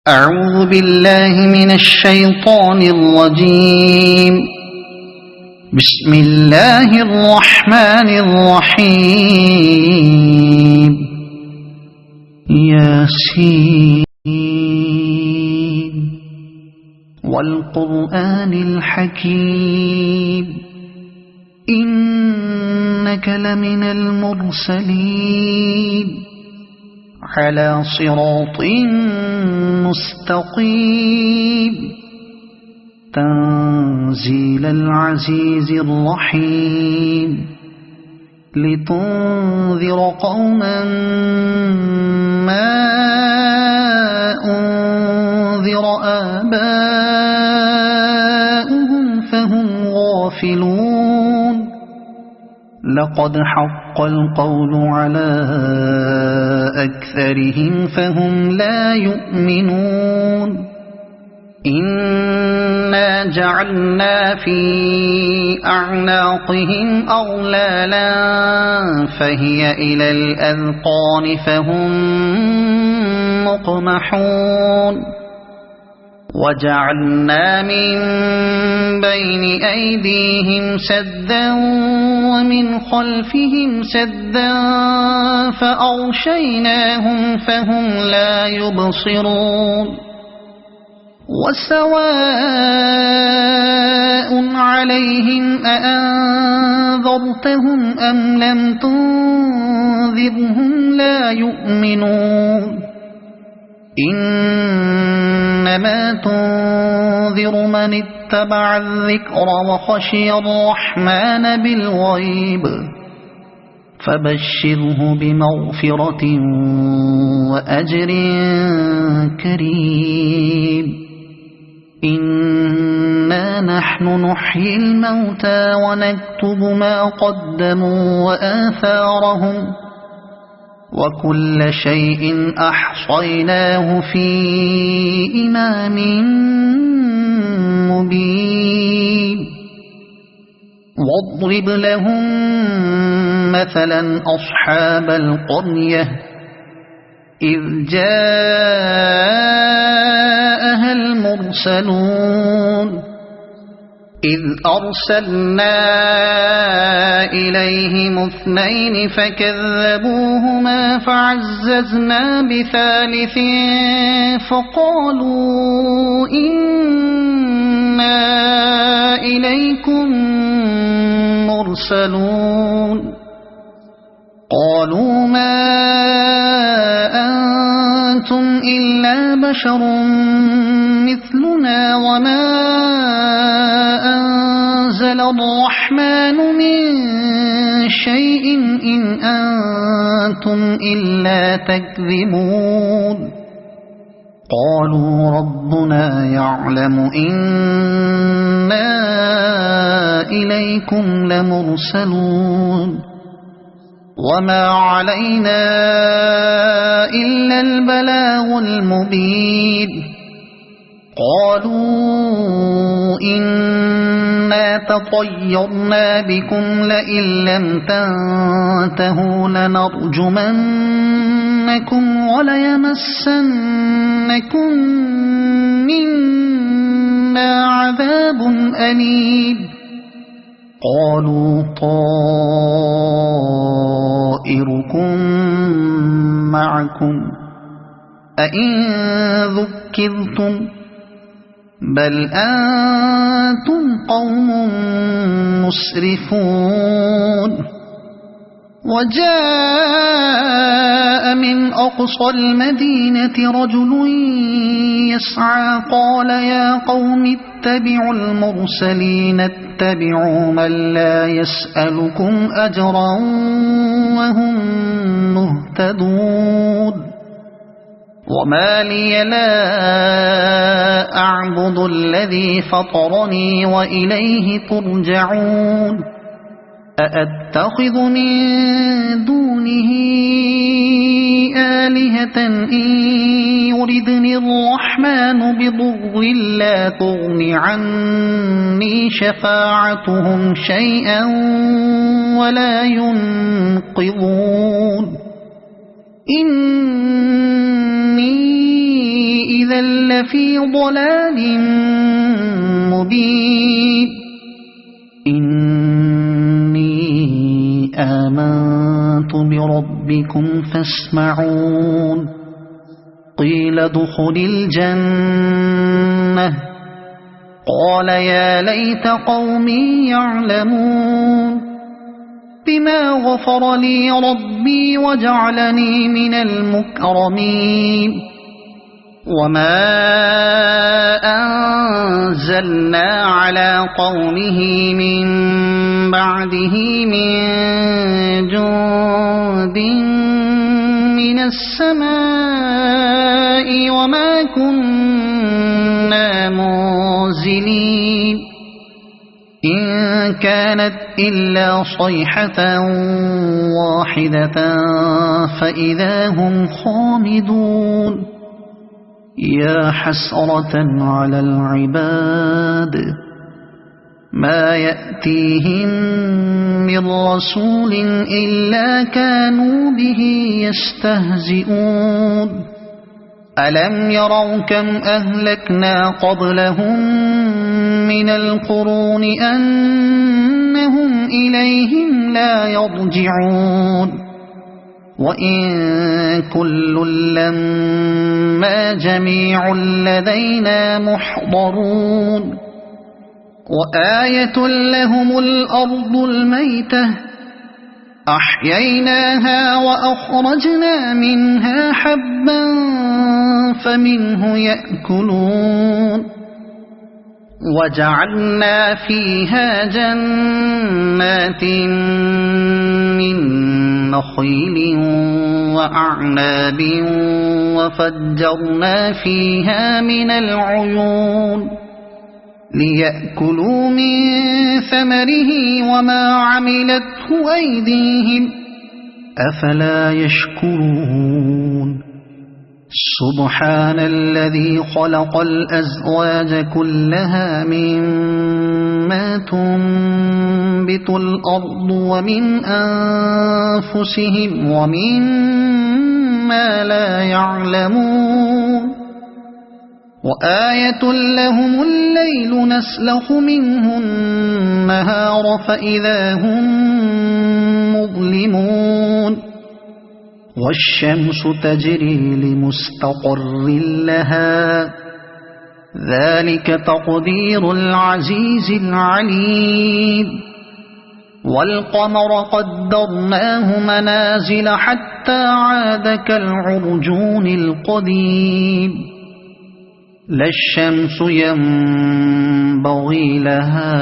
أعوذ بالله من الشيطان الرجيم. بسم الله الرحمن الرحيم. ياسين والقرآن الحكيم إنك لمن المرسلين على صراط مستقيم تنزيل العزيز الرحيم لتنذر قوما ما أنذر آباؤهم فهم غافلون. لقد حق القول على أكثرهم فهم لا يؤمنون. إنا جعلنا في أعناقهم أغلالا فهي إلى الأذقان فهم مقمحون. وجعلنا من بين أيديهم سدا ومن خلفهم سدا فأغشيناهم فهم لا يبصرون. وسواء عليهم أأنذرتهم أم لم تنذرهم لا يؤمنون. إنما تنذر من اتبع الذكر وخشي الرحمن بالغيب فبشره بمغفرة وأجر كريم. إنا نحن نحيي الموتى ونكتب ما قدموا وآثارهم وكل شيء أحصيناه في إمام مبين. واضرب لهم مثلا أصحاب القرية إذ جاءها المرسلون إذ أرسلنا إليهم اثنين فكذبوهما فعززنا بثالث فقالوا إنا إليكم مرسلون. قالوا ما أنتم إلا بشر مثلنا وما أنزل الرحمن من شيء إن أنتم إلا تكذبون. قالوا ربنا يعلم إنا إليكم لمرسلون وما علينا إلا البلاغ المبين. قالوا إنا تطيرنا بكم لئن لم تنتهوا لنرجمنكم وليمسنكم منا عذاب أليم. قالوا طائركم معكم أئن ذكرتم بل أنتم قوم مسرفون. وجاء من أقصى المدينة رجل يسعى قال يا قوم اتبعوا المرسلين اتبعوا من لا يسألكم أجرا وهم مهتدون. وما لي لا أعبد الذي فطرني وإليه ترجعون. أأتخذ من دونه آلهة إن يردني الرحمن بضر لا تغن عني شفاعتهم شيئا ولا ينقذون. إني إذا لفي ضلال مبين إني آمنت بربكم فاسمعون قيل ادخل الجنة قال يا ليت قومي يعلمون بما غفر لي ربي وجعلني من المكرمين وما أنزلنا على قومه من بعده من جند من السماء وما كنا منزلين إن كانت إلا صيحة واحدة فإذا هم خامدون يا حسرة على العباد ما يأتيهم من رسول إلا كانوا به يستهزئون ألم يروا كم أهلكنا قبلهم من القرون أنهم إليهم لا يرجعون وإن كل لما جميع لدينا محضرون وآية لهم الأرض الميتة أحييناها وأخرجنا منها حبا فمنه يأكلون وجعلنا فيها جنات من نخيل وأعناب وفجرنا فيها من العيون ليأكلوا من ثمره وما عملته أيديهم أفلا يشكرون سبحان الذي خلق الأزواج كلها مما تنبت الأرض ومن أنفسهم ومما لا يعلمون وآية لهم الليل نسلخ منه النهار فإذا هم مظلمون والشمس تجري لمستقر لها ذلك تقدير العزيز العليم والقمر قدرناه منازل حتى عاد كالعرجون القديم لا الشمس ينبغي لها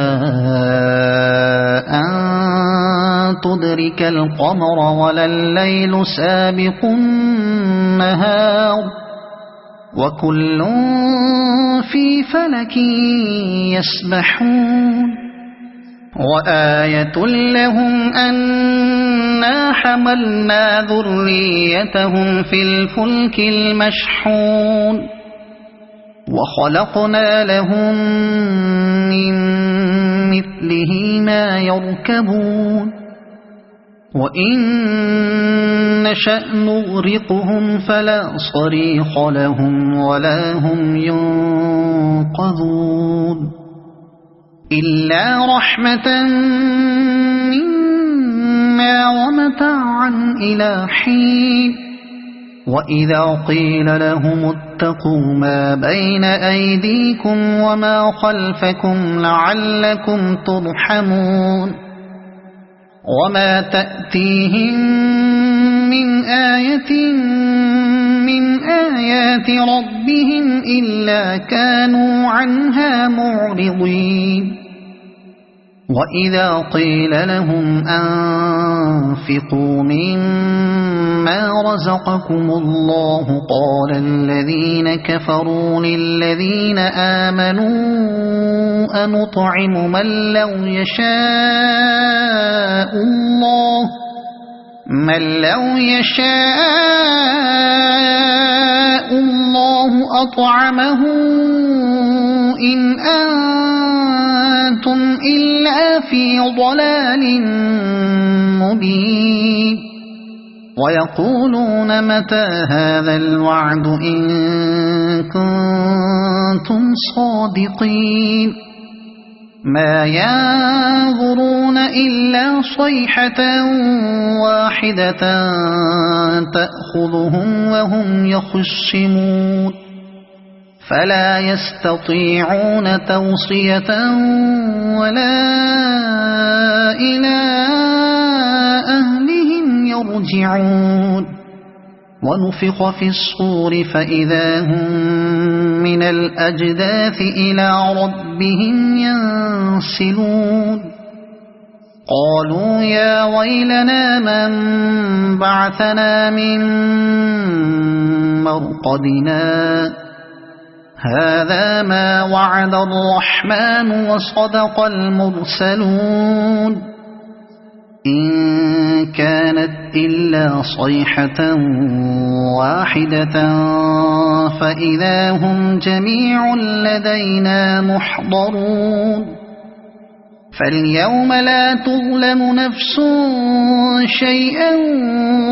أن تدرك القمر ولا الليل سابق النهار وكل في فلك يسبحون وآية لهم أنا حملنا ذريتهم في الفلك المشحون وخلقنا لهم من مثله ما يركبون وإن نشأ نغرقهم فلا صريخ لهم ولا هم ينقذون إلا رحمة منا ومتاعا إلى حين وإذا قيل لهم اتقوا ما بين أيديكم وما خلفكم لعلكم ترحمون وما تأتيهم من آية من آيات ربهم إلا كانوا عنها معرضين وإذا قيل لهم أنفقوا مما رزقكم الله قال الذين كفروا للذين آمنوا أنطعم من لو يشاء الله أطعمه إن أنتم إلا في ضلال مبين ويقولون متى هذا الوعد إن كنتم صادقين ما ينظرون إلا صيحة واحدة تأخذهم وهم يخصمون فلا يستطيعون توصية ولا إلى أهلهم يرجعون ونفخ في الصور فإذا هم من الأجداث إلى ربهم ينسلون قالوا يا ويلنا من بعثنا من مرقدنا هذا ما وعد الرحمن وصدق المرسلون إن كانت إلا صيحة واحدة فإذا هم جميع لدينا محضرون فاليوم لا تظلم نفس شيئا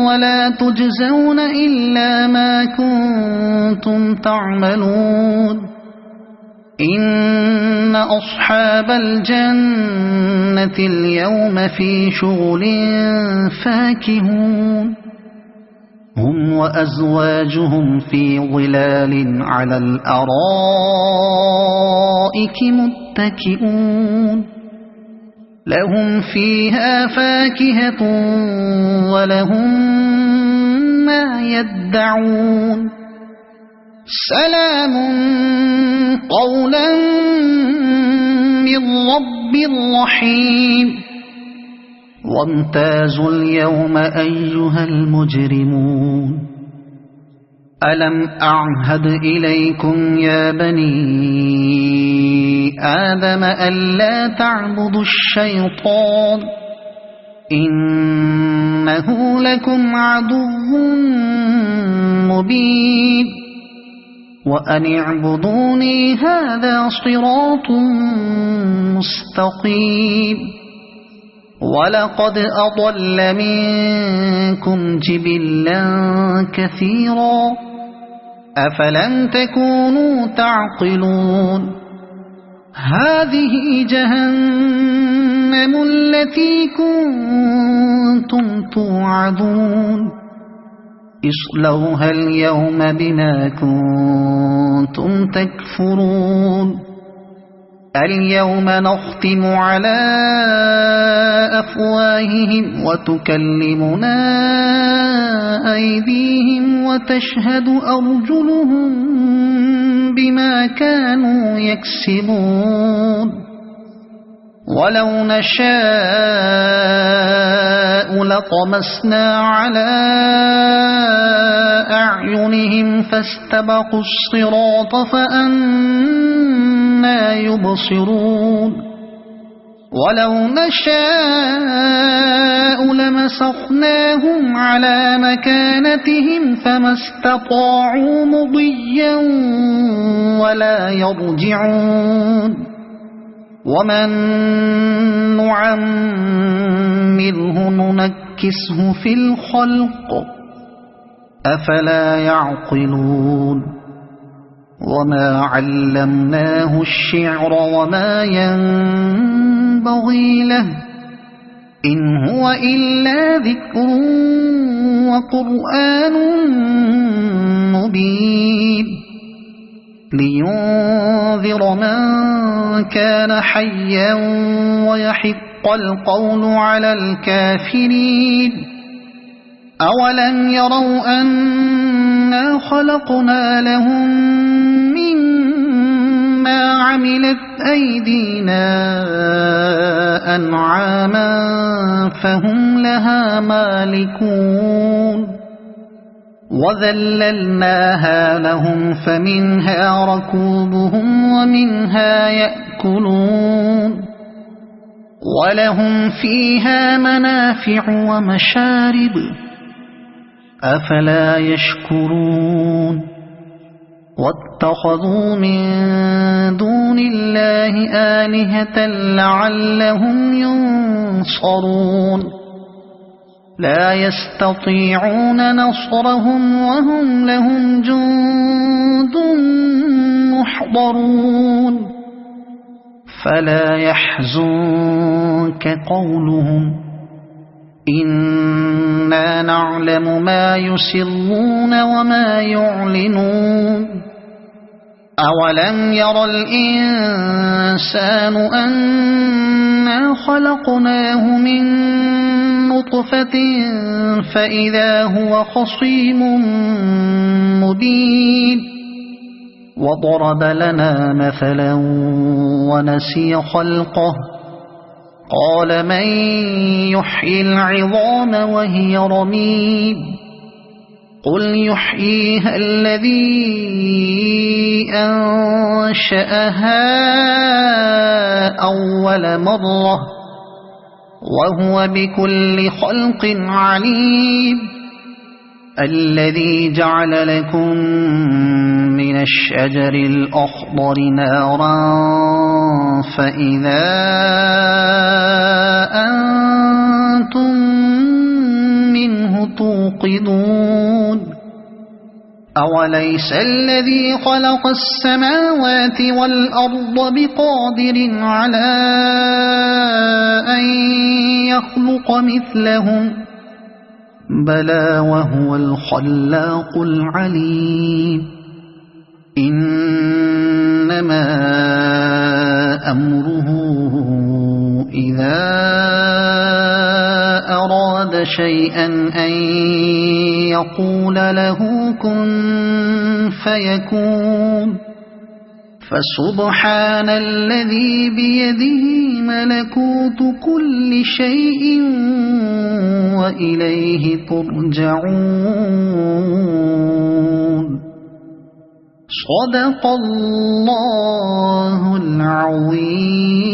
ولا تجزون إلا ما كنتم تعملون إن أصحاب الجنة اليوم في شغل فاكهون هم وأزواجهم في ظلال على الأرائك متكئون لهم فيها فاكهة ولهم ما يدعون سلام قولا من رب رحيم وامتازوا اليوم أيها المجرمون ألم أعهد إليكم يا بني آدم ألا تعبدوا الشيطان إنه لكم عدو مبين وأن اعبدوني هذا صراط مستقيم ولقد أضل منكم جبلا كثيرا أفلم تكونوا تعقلون هذه جهنم التي كنتم توعدون اصلوها اليوم بما كنتم تكفرون اليوم نختم على أفواههم وتكلمنا أيديهم وتشهد أرجلهم بما كانوا يكسبون ولو نشاء لطمسنا على أعينهم فاستبقوا الصراط فأنى يبصرون ولو نشاء لمسخناهم على مكانتهم فما استطاعوا مضيا ولا يرجعون ومن نعمره ننكسه في الخلق أفلا يعقلون وما علمناه الشعر وما ينبغي له إن هو إلا ذكر وقرآن مبين لينذر من كان حيا ويحق القول على الكافرين أولم يروا أنا خلقنا لهم مما عملت أيدينا أنعاما فهم لها مالكون وذللناها لهم فمنها ركوبهم ومنها يأكلون ولهم فيها منافع ومشارب أفلا يشكرون واتخذوا من دون الله آلهة لعلهم ينصرون لا يستطيعون نصرهم وهم لهم جند محضرون فلا يحزنك قولهم إنا نعلم ما يسرون وما يعلنون أولم ير الإنسان أنا خلقناه من نطفة فإذا هو خصيم مبين وضرب لنا مثلا ونسي خلقه قال من يحيي العظام وهي رميم قل يحييها الذي أنشأها أول مرة وهو بكل خلق عليم الذي جعل لكم من الشجر الأخضر نارا فإذا أنتم منه توقدون أوليس الذي خلق السماوات والأرض بقادر على أن يخلق مثلهم بلى وهو الخلاق العليم إنما أمره إذا أراد شيئا أن يقول له كن فيكون فسبحان الذي بيده ملكوت كل شيء وإليه ترجعون صدق الله العظيم.